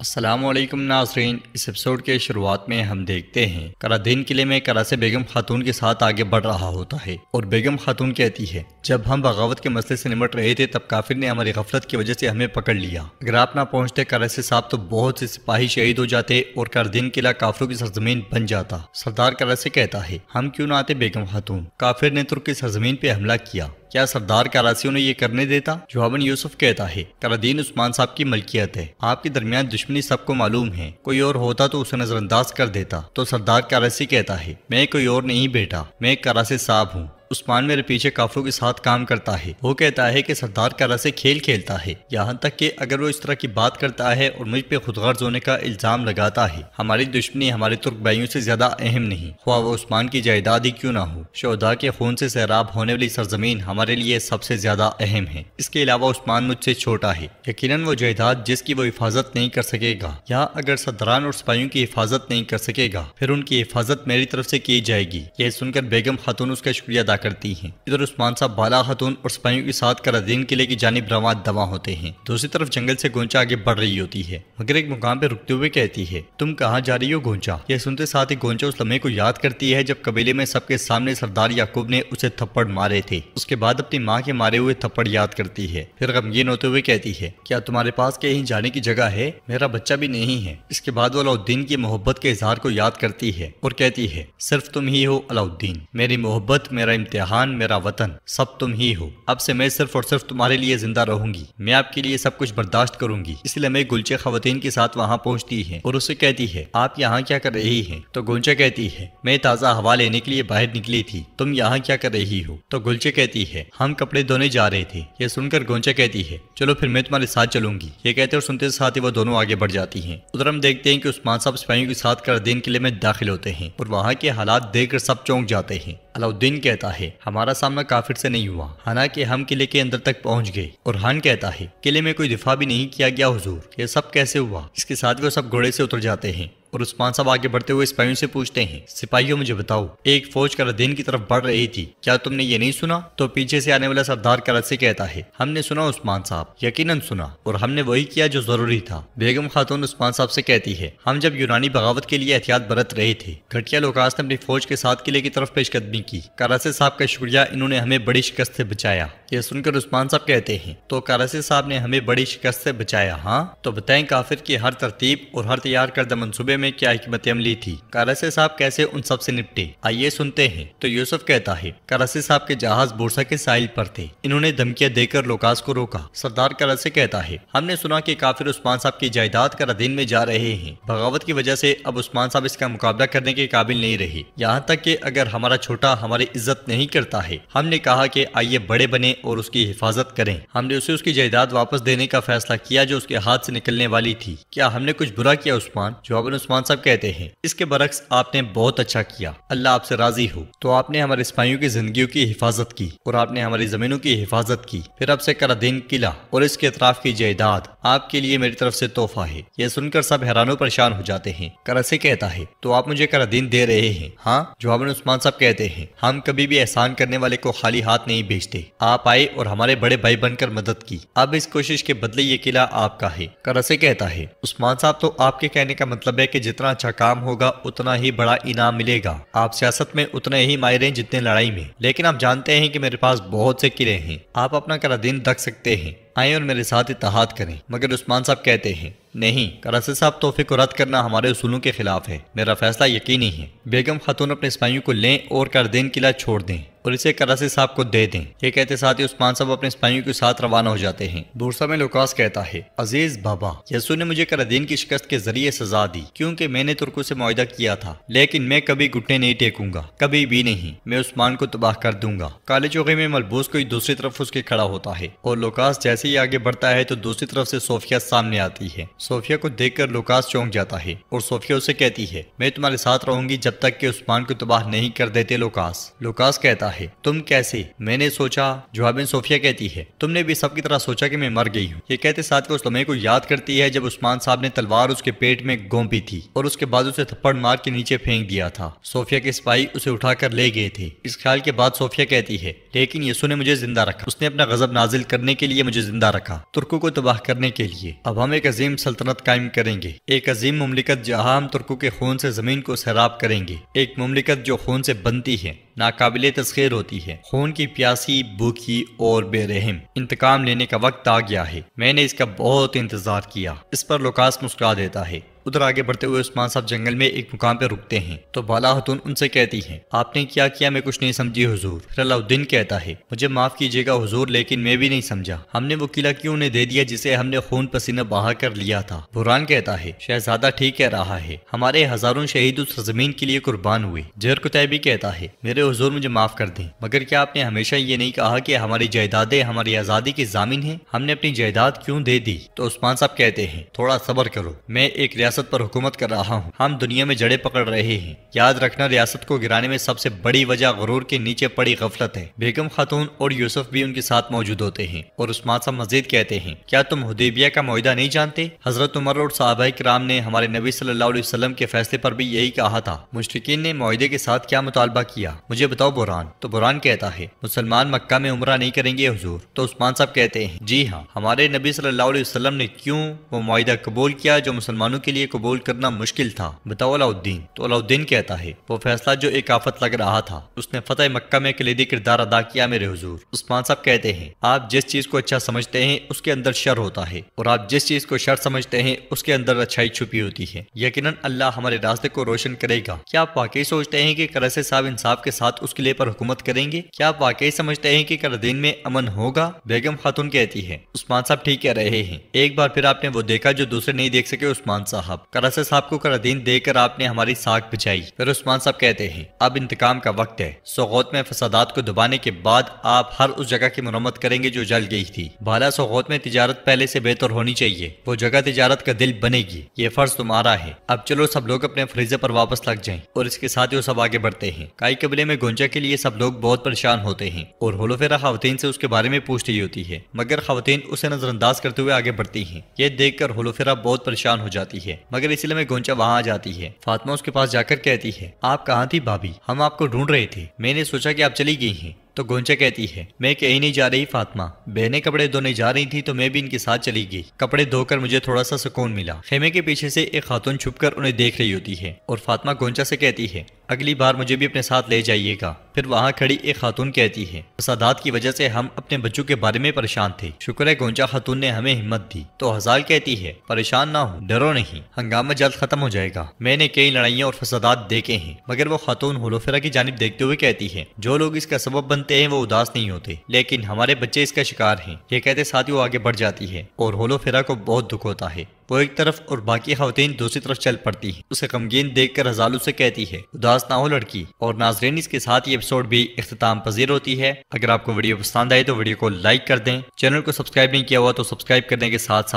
السلام علیکم ناظرین، اس ایپیسوڈ کے شروعات میں ہم دیکھتے ہیں قرادین قلعے میں کراسے بیگم خاتون کے ساتھ آگے بڑھ رہا ہوتا ہے اور بیگم خاتون کہتی ہے جب ہم بغاوت کے مسئلے سے نمٹ رہے تھے تب کافر نے ہماری غفلت کی وجہ سے ہمیں پکڑ لیا۔ اگر آپ نہ پہنچتے کراسے صاحب تو بہت سے سپاہی شہید ہو جاتے اور قرادین قلعہ کافروں کی سرزمین بن جاتا۔ سردار کراسے کہتا ہے ہم کیوں نہ آتے بیگم خاتون، کافر نے ترک کی سرزمین پہ حملہ کیا، کیا سردار کراسیوں نے یہ کرنے دیتا؟ جواباً یوسف کہتا ہے قرادین عثمان صاحب کی ملکیت ہے، آپ کے درمیان دشمنی سب کو معلوم ہے، کوئی اور ہوتا تو اسے نظر انداز کر دیتا۔ تو سردار کراسی کہتا ہے میں کوئی اور نہیں بیٹا، میں کراسے صاحب ہوں، عثمان میرے پیچھے کافروں کے ساتھ کام کرتا ہے۔ وہ کہتا ہے کہ سردار کراسے کھیل کھیلتا ہے، یہاں تک کہ اگر وہ اس طرح کی بات کرتا ہے اور مجھ پہ خود غرض ہونے کا الزام لگاتا ہے، ہماری دشمنی ہمارے ترک بھائیوں سے زیادہ اہم نہیں، خواہ وہ عثمان کی جائیداد ہی کیوں نہ ہو۔ شہداء کے خون سے سیراب ہونے والی سرزمین ہمارے لیے سب سے زیادہ اہم ہے۔ اس کے علاوہ عثمان مجھ سے چھوٹا ہے، یقیناً وہ جائیداد جس کی وہ حفاظت نہیں کر سکے گا، یا اگر سرداران اور سپاہیوں کی حفاظت نہیں کر سکے گا پھر ان کی حفاظت میری طرف سے کی جائے گی۔ یہ سن کر بیگم خاتون اس کا شکریہ ادا کرتی ہیں۔ ادھر عثمان صاحب بالا خاتون اور سپاہیوں کے ساتھ قرادین قلعے کی جانب رواں دواں ہوتے ہیں۔ دوسری طرف جنگل سے گونچا آگے بڑھ رہی ہوتی ہے مگر ایک مقام پہ رکتے ہوئے کہتی ہے تم کہاں جا رہی ہو گونچا؟ یہ سنتے ساتھ ہی گونچا اس لمحے کو یاد کرتی ہے جب قبیلے میں سب کے سامنے سردار یعقوب نے اسے تھپڑ مارے تھے۔ اس کے بعد اپنی ماں کے مارے ہوئے تھپڑ یاد کرتی ہے، پھر غمگین ہوتے ہوئے کہتی ہے کیا تمہارے پاس کہیں جانے کی جگہ ہے؟ میرا بچہ بھی نہیں ہے۔ اس کے بعد وہ علاؤالدین کی محبت کے اظہار کو یاد کرتی ہے اور کہتی ہے صرف تم ہی ہو علاؤالدین، میری محبت، میرا امتحان، میرا وطن، سب تم ہی ہو۔ اب سے میں صرف اور صرف تمہارے لیے زندہ رہوں گی، میں آپ کے لیے سب کچھ برداشت کروں گی۔ اس لیے میں گلچے خواتین کے ساتھ وہاں پہنچتی ہے اور اسے کہتی ہے آپ یہاں کیا کر رہی ہیں؟ تو گلچہ کہتی ہے میں تازہ ہوا لینے کے لیے باہر نکلی تھی، تم یہاں کیا کر رہی ہو؟ تو گلچے کہتی ہے ہم کپڑے دھونے جا رہے تھے۔ یہ سن کر گونچا کہتی ہے چلو پھر میں تمہارے ساتھ چلوں گی۔ یہ کہتے اور سنتے ساتھ ہی وہ دونوں آگے بڑھ جاتی ہیں۔ ادھر ہم دیکھتے ہیں کہ عثمان صاحب سپاہیوں کے ساتھ قرادین قلعے میں داخل ہوتے ہیں اور وہاں کے حالات دیکھ کر سب چونک جاتے ہیں۔ علاؤالدین کہتا ہے ہمارا سامنا کافر سے نہیں ہوا، حالانکہ ہم قلعے کے اندر تک پہنچ گئے۔ اور ہان کہتا ہے قلعے میں کوئی دفاع بھی نہیں کیا گیا حضور، یہ سب کیسے ہوا؟ اس کے ساتھ وہ سب گھوڑے سے اتر جاتے ہیں اور عثمان صاحب آگے بڑھتے ہوئے سپاہیوں سے پوچھتے ہیں سپاہیوں مجھے بتاؤ، ایک فوج قرادین کی طرف بڑھ رہی تھی، کیا تم نے یہ نہیں سنا؟ تو پیچھے سے آنے والا سردار کراسے کہتا ہے ہم نے سنا عثمان صاحب، یقیناً سنا، اور ہم نے وہی کیا جو ضروری تھا۔ بیگم خاتون عثمان صاحب سے کہتی ہے ہم جب یونانی بغاوت کے لیے احتیاط برت رہے تھے، گھٹیا لوکاس نے اپنی فوج کے ساتھ قلعے کی طرف پیش قدمی کی، کراسے صاحب کا شکریہ، انہوں نے ہمیں بڑی شکست سے بچایا۔ یہ سن کر عثمان صاحب کہتے ہیں تو کراسے صاحب نے ہمیں بڑی شکست سے بچایا؟ ہاں، تو بتائیں کافر کی ہر ترتیب اور ہر تیار کردہ منصوبے میں کیا حکمت عملی تھی؟ کراسے صاحب کیسے ان سب سے نپٹے؟ آئیے سنتے ہیں۔ تو یوسف کہتا ہے کراسے صاحب کے جہاز بورسا کے ساحل پر تھے، انہوں نے دھمکیاں دے کر لوکاس کو روکا۔ سردار کراسے کہتا ہے ہم نے سنا کہ کافر عثمان صاحب کی جائیداد قرادین میں جا رہے ہیں، بغاوت کی وجہ سے اب عثمان صاحب اس کا مقابلہ کرنے کے قابل نہیں رہے، یہاں تک کہ اگر ہمارا چھوٹا ہماری عزت نہیں کرتا ہے، ہم نے کہا کہ آئیے بڑے بنے اور اس کی حفاظت کریں۔ ہم نے اسے اس کی جائیداد واپس دینے کا فیصلہ کیا جو اس کے ہاتھ سے نکلنے والی تھی۔ کیا ہم نے کچھ برا کیا عثمان؟ جواباً عثمان صاحب کہتے ہیں اس کے برعکس آپ نے بہت اچھا کیا، اللہ آپ سے راضی ہو۔ تو آپ نے ہمارے سپاہیوں کی زندگیوں کی حفاظت کی اور آپ نے ہماری زمینوں کی حفاظت کی، پھر اب سے قرادین قلعہ اور اس کے اطراف کی جائیداد آپ کے لیے میری طرف سے تحفہ ہے۔ یہ سن کر سب حیران و پریشان ہو جاتے ہیں۔ کراسے کہتا ہے تو آپ مجھے قرادین دے رہے ہیں؟ ہاں۔ جواباً عثمان صاحب کہتے ہیں ہم کبھی بھی احسان کرنے والے کو خالی ہاتھ نہیں بھیجتے، آپ آئے اور ہمارے بڑے بھائی بن کر مدد کی، اب اس کوشش کے بدلے یہ قلعہ آپ کا ہے۔ کراسے کہتا ہے عثمان صاحب تو آپ کے کہنے کا مطلب ہے کہ جتنا اچھا کام ہوگا اتنا ہی بڑا انعام ملے گا، آپ سیاست میں اتنے ہی ماہر ہیں جتنے لڑائی میں، لیکن آپ جانتے ہیں کہ میرے پاس بہت سے قلعے ہیں، آپ اپنا قرادین رکھ سکتے ہیں، آئیں اور میرے ساتھ اتحاد کریں۔ مگر عثمان صاحب کہتے ہیں نہیں، کراسے صاحب تحفے کو رد کرنا ہمارے اصولوں کے خلاف ہے، میرا فیصلہ یقینی ہے، بیگم خاتون اپنے سپاہیوں کو لیں اور قرادین قلعہ چھوڑ دیں اور اسے کراسے صاحب کو دے دیں۔ یہ کہتے ساتھ ہی عثمان صاحب اپنے سپاہیوں کے ساتھ روانہ ہو جاتے ہیں۔ بورسا میں لوکاس کہتا ہے عزیز بابا، یسوع نے مجھے قرادین کی شکست کے ذریعے سزا دی کیونکہ میں نے ترکوں سے معاہدہ کیا تھا، لیکن میں کبھی گھٹنے نہیں ٹیکوں گا، کبھی بھی نہیں، میں عثمان کو تباہ کر دوں گا۔ کالے چوغے میں ملبوس کوئی دوسری طرف اس کے کھڑا ہوتا ہے اور لوکاس جیسے ہی آگے بڑھتا ہے تو دوسری طرف سے صوفیہ سامنے آتی ہے۔ صوفیہ کو دیکھ کر لوکاس چونک جاتا ہے اور صوفیہ اسے کہتی ہے میں تمہارے ساتھ رہوں گی جب تک کہ عثمان کو تباہ نہیں کر دیتے لوکاس۔ لوکاس کہتا ہے تم کیسے؟ میں نے سوچا، جواباً صوفیہ کہتی ہے تم نے بھی سب کی طرح سوچا کہ میں مر گئی ہوں۔ یہ کہتے ساتھ اس لمحے کو یاد کرتی ہے جب عثمان صاحب نے تلوار اس کے پیٹ میں گونپی تھی اور اس کے بعد اسے تھپڑ مار کے نیچے پھینک دیا تھا۔ صوفیہ کے سپاہی اسے اٹھا کر لے گئے تھے۔ اس خیال کے بعد صوفیہ کہتی ہے لیکن یسوع نے مجھے زندہ رکھا، اس نے اپنا غضب نازل کرنے کے لیے مجھے زندہ رکھا، ترکوں کو تباہ کرنے کے لیے۔ اب ہم ایک عظیم سلطنت قائم کریں گے، ایک عظیم مملکت جہاں ہم ترکوں کے خون سے زمین کو سیراب کریں گے، ایک مملکت جو خون سے بنتی ہے، ناقابل تسخیر ہوتی ہے، خون کی پیاسی، بھوکی اور بے رحم۔ انتقام لینے کا وقت آ گیا ہے، میں نے اس کا بہت انتظار کیا۔ اس پر لوکاس مسکرا دیتا ہے۔ ادھر آگے بڑھتے ہوئے عثمان صاحب جنگل میں ایک مقام پہ رکتے ہیں تو بالا خاتون ان سے کہتی ہے آپ نے کیا کیا میں کچھ نہیں سمجھی حضور۔ پھر علاؤالدین کہتا ہے مجھے معاف کیجیے گا حضور لیکن میں بھی نہیں سمجھا، ہم نے وہ قلعہ کیوں انہیں دے دیا جسے ہم نے خون پسینہ بہا کر لیا تھا۔ برہان کہتا ہے شہزادہ ٹھیک کہہ رہا ہے، ہمارے ہزاروں شہید اس زمین کے لیے قربان ہوئے۔ زہر قطیبی کہتا ہے میرے حضور مجھے معاف کر دیں، مگر کیا آپ نے ہمیشہ یہ نہیں کہا کہ ہماری جائیدادیں ہماری آزادی کی ضامن ہیں؟ ہم نے اپنی جائیداد کیوں دے دی؟ تو عثمان صاحب کہتے ہیں تھوڑا صبر کرو، میں ایک ریاست پر حکومت کر رہا ہوں، ہم دنیا میں جڑے پکڑ رہے ہیں۔ یاد رکھنا ریاست کو گرانے میں سب سے بڑی وجہ غرور کے نیچے پڑی غفلت ہے۔ بیگم خاتون اور یوسف بھی ان کے ساتھ موجود ہوتے ہیں اور عثمان صاحب مزید کہتے ہیں کیا تم حدیبیہ کا معاہدہ نہیں جانتے؟ حضرت عمر اور صحابہ کرام نے ہمارے نبی صلی اللہ علیہ وسلم کے فیصلے پر بھی یہی کہا تھا۔ مشرکین نے معاہدے کے ساتھ کیا مطالبہ کیا؟ مجھے بتاؤ برہان۔ تو برہان کہتا ہے مسلمان مکہ میں عمرہ نہیں کریں گے حضور۔ تو عثمان صاحب کہتے ہیں جی ہاں، ہمارے نبی صلی اللہ علیہ وسلم نے کیوں وہ معاہدہ قبول کیا جو مسلمانوں کے لیے قبول کرنا مشکل تھا؟ بتاؤ علاؤالدین۔ تو علاؤالدین کہتا ہے وہ فیصلہ جو ایک آفت لگ رہا تھا، اس نے فتح مکہ میں کلیدی کردار ادا کیا میرے حضور۔ عثمان صاحب کہتے ہیں آپ جس چیز کو اچھا سمجھتے ہیں اس کے اندر شر ہوتا ہے اور آپ جس چیز کو شر سمجھتے ہیں اس کے اندر اچھائی چھپی ہوتی ہے۔ یقیناً اللہ ہمارے راستے کو روشن کرے گا۔ کیا آپ واقعی سوچتے ہیں کہ قرظ صاحب انصاف کے ساتھ اس قلعے پر حکومت کریں گے؟ کیا آپ واقعی سمجھتے ہیں کہ قرظین میں امن ہوگا؟ بیگم خاتون کہتی ہے عثمان صاحب ٹھیک کہہ رہے ہیں، ایک بار پھر آپ نے وہ دیکھا جو دوسرے نہیں دیکھ سکے عثمان صاحب۔ قرظ صاحب کو قرظین دے کر آپ نے ہماری ساکھ بچائی۔ پھر عثمان صاحب کہتے ہیں اب انتقام کا وقت ہے۔ سوغوت میں فسادات کو دبانے کے بعد آپ ہر اس جگہ کی مرمت کریں گے جو جل گئی تھی۔ بالا سوغوت میں تجارت پہلے سے بہتر ہونی چاہیے، وہ جگہ تجارت کا دل بنے گی، یہ فرض تمہارا ہے۔ اب چلو سب لوگ اپنے فریضے پر واپس لگ جائیں۔ اور اس کے ساتھ ہی وہ سب آگے بڑھتے ہیں۔ کائی قبیلے میں گونجا کے لیے سب لوگ بہت پریشان ہوتے ہیں اور ہولوفیرا خواتین سے اس کے بارے میں پوچھ رہی ہوتی ہے، مگر خواتین اسے نظر انداز کرتے ہوئے آگے بڑھتی ہیں۔ یہ دیکھ کر ہولوفیرا بہت پریشان ہو جاتی ہے، مگر اسی لیے گونجا وہاں آ جاتی ہے۔ فاطمہ اس کے پاس جا کر کہتی ہے آپ کہاں تھی بھابھی؟ ہم آپ کو ڈھونڈ رہے تھے، میں نے سوچا کہ آپ چلی گئی ہیں۔ تو گونجا کہتی ہے میں کہیں نہیں جا رہی فاطمہ، بہنیں کپڑے دھونے جا رہی تھی تو میں بھی ان کے ساتھ چلی گئی، کپڑے دھو کر مجھے تھوڑا سا سکون ملا۔ خیمے کے پیچھے سے ایک خاتون چھپ کر انہیں دیکھ رہی ہوتی ہے اور فاطمہ گونجا سے کہتی ہے اگلی بار مجھے بھی اپنے ساتھ لے جائیے گا۔ پھر وہاں کھڑی ایک خاتون کہتی ہے فسادات کی وجہ سے ہم اپنے بچوں کے بارے میں پریشان تھے، شکر ہے گونجا خاتون نے ہمیں ہمت دی۔ تو ہزال کہتی ہے پریشان نہ ہو، ڈرو نہیں، ہنگامہ جلد ختم ہو جائے گا، میں نے کئی لڑائیاں اور فسادات دیکھے ہیں۔ مگر وہ خاتون ہولوفیرا کی جانب دیکھتے ہوئے کہتی ہے جو لوگ اس کا سبب بنتے ہیں وہ اداس نہیں ہوتے، لیکن ہمارے بچے اس کا شکار ہیں۔ یہ کہتے ساتھ ہی وہ آگے بڑھ جاتی ہے اور ہولوفیرا کو بہت دکھ ہوتا ہے، وہ ایک طرف اور باقی خواتین دوسری طرف چل پڑتی ہیں۔ اسے غمگین دیکھ کر ہزالو سے کہتی ہے اداس نہ ہو لڑکی۔ اور ناظرین اس کے ساتھ یہ ایپیسوڈ بھی اختتام پذیر ہوتی ہے۔ اگر آپ کو ویڈیو پسند آئے تو ویڈیو کو لائک کر دیں، چینل کو سبسکرائب نہیں کیا ہوا تو سبسکرائب کرنے کے ساتھ ساتھ